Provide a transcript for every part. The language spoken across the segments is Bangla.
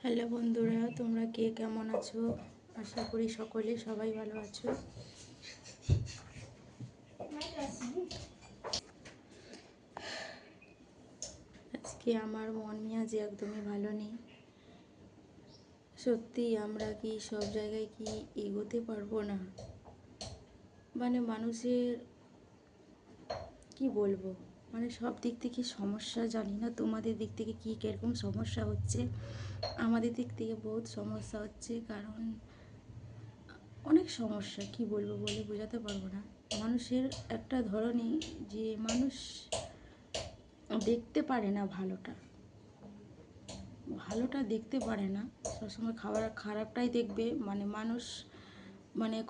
হ্যালো বন্ধুরা, তোমরা কে কেমন আছো? আশা করি সবাই ভালো আছো। আজকে আমার মন মেজাজ একদমই ভালো নেই। সত্যি আমরা কি সব জায়গায় কি এগোতে পারবো না? মানুষের কি বলবো, সব দিক থেকে সমস্যা। জানি না তোমাদের দিক থেকে কি কিরকম সমস্যা হচ্ছে। আমাদের দিক থেকে বহুত সমস্যা হচ্ছে, কারণ অনেক সমস্যা। কি বলবো বলে বোঝাতে পারবো না। মানুষের একটা ধরনই যে মানুষ দেখতে পারে না ভালোটা দেখতে পারে না, সবসময় খারাপটাই দেখবে। মানুষ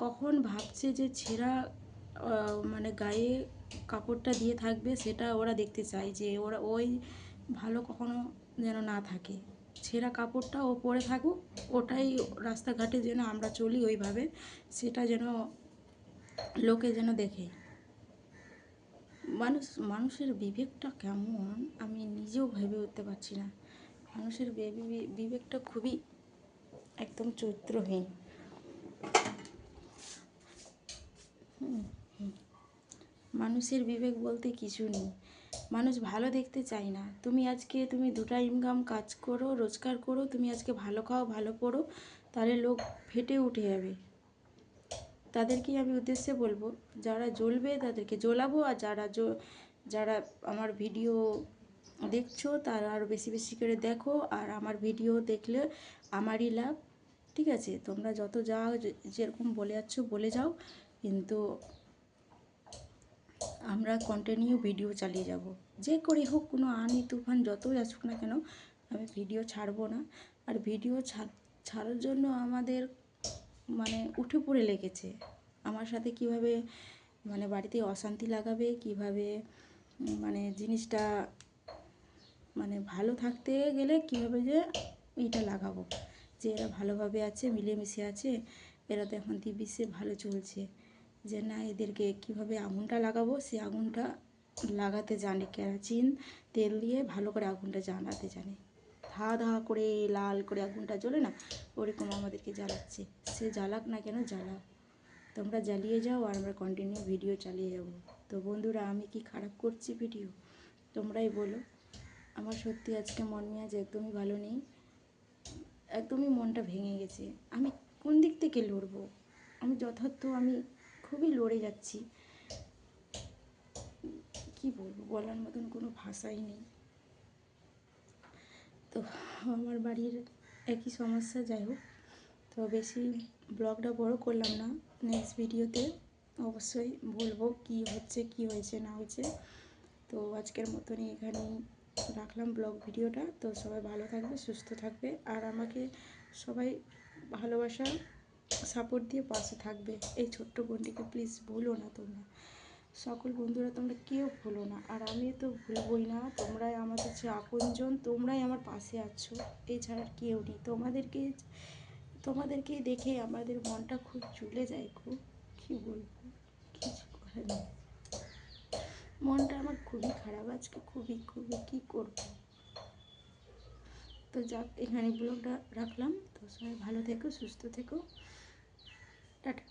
কখন ভাবছে যে ছেঁড়া গায়ে কাপড়টা দিয়ে থাকবে, সেটা ওরা দেখতে চায় যে ওরা ওই ভালো কখনো যেন না থাকে। ছেঁড়া কাপড়টা ও পরে থাকুক, ওটাই রাস্তাঘাটে যেন আমরা চলি ওইভাবে, সেটা যেন লোকে যেন দেখে। মানুষের বিবেকটা কেমন আমি নিজেও ভেবে উঠতে পারছি না। মানুষের বিবেকটা খুবই একদম চরিত্রহীন। মানুষের বিবেক বলতে কিছু নেই। মানুষ ভালো দেখতে চায় না। তুমি দুটা ইনকাম কাজ করো, রোজগার করো, তুমি আজকে ভালো খাও, ভালো পড়ো, তাহলে লোক ফেটে উঠে যাবে। তাদেরকেই আমি উদ্দেশ্যে বলবো, যারা জ্বলবে তাদেরকে জ্বলাবো, আর যারা আমার ভিডিও দেখছো তারা আরও বেশি বেশি করে দেখো। আর আমার ভিডিও দেখলে আমারই লাভ, ঠিক আছে? তোমরা যত যেরকম বলে যাচ্ছ বলে যাও, কিন্তু আমরা কন্টিনিউ ভিডিও চালিয়ে যাব। যে করে হোক, কোনো আনি তুফান যতই আসুক না কেন, আমি ভিডিও ছাড়বো না। আর ভিডিও ছাড়ার জন্য আমাদের উঠে পড়ে লেগেছে। আমার সাথে কিভাবে বাড়িতে অশান্তি লাগাবে, কিভাবে জিনিসটা ভালো থাকতে গেলে কীভাবে যে এইটা লাগাবো, যে এরা ভালোভাবে আছে, মিলেমিশে আছে, এরা তো এখন দিব্যিসে ভালো চলছে, যে না এদেরকে কীভাবে আগুনটা লাগাবো, সে আগুনটা লাগাতে জানে। কেরোসিন তেল দিয়ে ভালো করে আগুনটা জ্বালাতে জানে। ধা করে লাল করে আগুনটা জ্বলে না, ওরকম আমাদেরকে জ্বালাচ্ছে। সে জ্বালাক না কেন, জ্বালাও, তোমরা জ্বালিয়ে যাও, আর আমরা কন্টিনিউ ভিডিও চালিয়ে যাব। তো বন্ধুরা, আমি কি খারাপ করছি ভিডিও? তোমরাই বলো। আমার সত্যি আজকে মন মেজাজ একদমই ভালো নেই, একদমই মনটা ভেঙে গেছে। আমি কোন দিক থেকে লড়বো? আমি খুবই লড়ে যাচ্ছি। কি বলবো, বলার মতন কোনো ভাষাই নেই। তো আমার বাড়ির একই সমস্যা। যাই হোক, তো বেশি ব্লগটা বড় করলাম না। নেক্সট ভিডিওতে অবশ্যই বলবো কি হচ্ছে, কি হয়েছে না হয়েছে। তো আজকের মতনই এখানেই রাখলাম ব্লগ ভিডিওটা। তো সবাই ভালো থাকবে, সুস্থ থাকবে, আর আমাকে সবাই ভালোবাসা সাপোর্ট দিয়ে পাশে থাকবে। এই ছোট্ট বোনটিকে প্লিজ ভুলো না তোমরা। সকল বন্ধুরা তোমরা কেউ ভুলো না, আর আমি তো ভুলবই না। তোমরাই আমাদের যে আপনজন, তোমরাই আমার পাশে আছো, এছাড়া কেউ নেই। তোমাদেরকে দেখে আমাদের মনটা খুব চলে যায়। খুব, কী বলবো, কিছু করার নেই। মনটা আমার খুবই খারাপ আজকে, খুবই খুবই, কী করবো। তো যাক, এখানে ব্লগটা রাখলাম। তো সবাই ভালো থেকো, সুস্থ থেকো, টাটা।